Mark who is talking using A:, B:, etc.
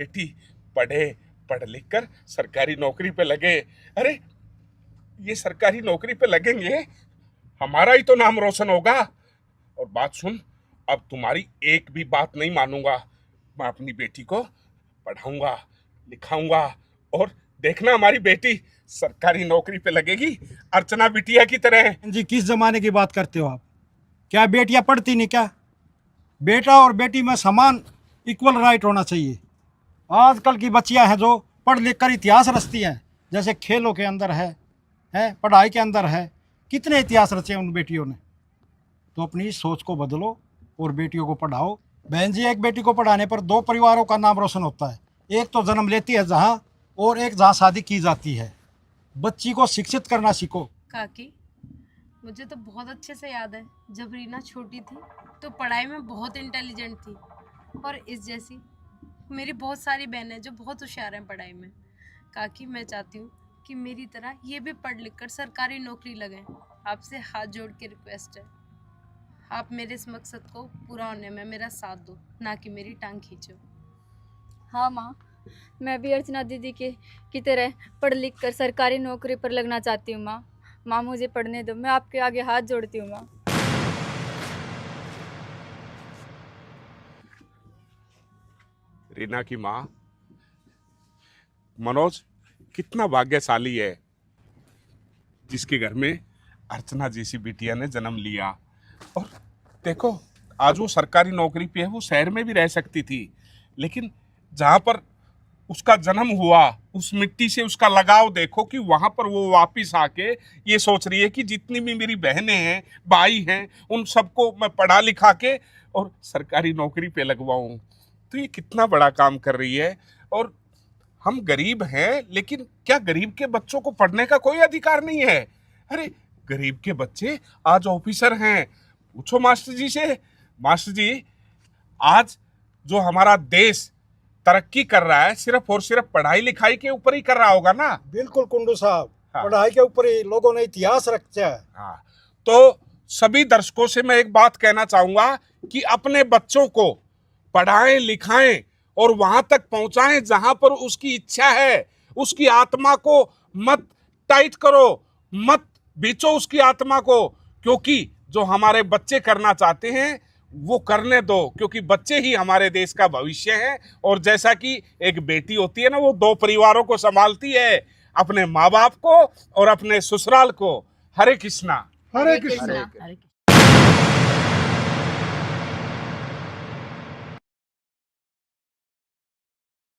A: बेटी पढ़े, पढ़ लिख कर सरकारी नौकरी पे लगे। अरे ये सरकारी नौकरी पे लगेंगे, हमारा ही तो नाम रोशन होगा। और बात सुन, अब तुम्हारी एक भी बात नहीं मानूंगा। मैं अपनी बेटी को पढ़ाऊंगा, लिखाऊंगा, और देखना हमारी बेटी सरकारी नौकरी पे लगेगी, अर्चना बिटिया की तरह।
B: जी किस जमाने की बात करते हो आप? क्या बेटियां पढ़ती नहीं क्या? बेटा और बेटी में समान इक्वल राइट होना चाहिए। आजकल की बच्चियां हैं जो पढ़ लिख कर इतिहास रचती हैं, जैसे खेलों के अंदर है पढ़ाई के अंदर है। कितने इतिहास रचे हैं उन बेटियों ने। तो अपनी इस सोच को बदलो और बेटियों को पढ़ाओ। बहन जी, एक बेटी को पढ़ाने पर दो परिवारों का नाम रोशन होता है। एक तो जन्म लेती है जहाँ, और एक जहाँ शादी की जाती है। बच्ची को शिक्षित करना सीखो।
C: काकी, मुझे तो बहुत अच्छे से याद है, जब रीना छोटी थी तो पढ़ाई में बहुत इंटेलिजेंट थी, और इस जैसी मेरी बहुत सारी बहनें जो बहुत होशियार हैं पढ़ाई में। काकी, मैं चाहती हूँ कि मेरी तरह ये भी पढ़ लिख कर सरकारी नौकरी लगें। आपसे हाथ जोड़ के रिक्वेस्ट है, आप मेरे इस मकसद को पूरा होने में मेरा साथ दो, ना कि मेरी टांग खींचो।
D: हाँ माँ, मैं भी अर्चना दीदी की तरह पढ़ लिख कर सरकारी नौकरी पर लगना चाहती हूँ। माँ मुझे पढ़ने दो, मैं आपके आगे हाथ जोड़ती हूँ माँ।
A: रीना की माँ, मनोज कितना भाग्यशाली है जिसके घर में अर्चना जैसी बिटिया ने जन्म लिया। और देखो, आज वो सरकारी नौकरी पे है, वो शहर में भी रह सकती थी, लेकिन जहां पर उसका जन्म हुआ, उस मिट्टी से उसका लगाव देखो कि वहां पर वो वापिस आके ये सोच रही है कि जितनी भी मेरी बहनें हैं, भाई हैं, उन सबको मैं पढ़ा लिखा के और सरकारी नौकरी पे लगवाऊं। तो ये कितना बड़ा काम कर रही है। और हम गरीब हैं, लेकिन क्या गरीब के बच्चों को पढ़ने का कोई अधिकार नहीं है? अरे गरीब के बच्चे आज ऑफिसर हैं। पूछो मास्टर जी से, मास्टर जी आज जो हमारा देश तरक्की कर रहा है, सिर्फ और सिर्फ पढ़ाई लिखाई के ऊपर ही कर रहा होगा ना?
B: बिल्कुल कुंडू साहब,
A: हाँ।
B: पढ़ाई के ऊपर ही लोगों ने इतिहास रचा है।
A: हाँ, तो सभी दर्शकों से मैं एक बात कहना चाहूंगा कि अपने बच्चों को पढ़ाएं लिखाएं और वहां तक पहुंचाएं जहां पर उसकी इच्छा है। उसकी आत्मा को मत टाइट करो, मत बेचो उसकी आत्मा को, क्योंकि जो हमारे बच्चे करना चाहते हैं वो करने दो, क्योंकि बच्चे ही हमारे देश का भविष्य है। और जैसा कि एक बेटी होती है ना, वो दो परिवारों को संभालती है, अपने माँ बाप को और अपने ससुराल को। हरे कृष्णा।
B: हरे कृष्ण।
D: कृष्णा।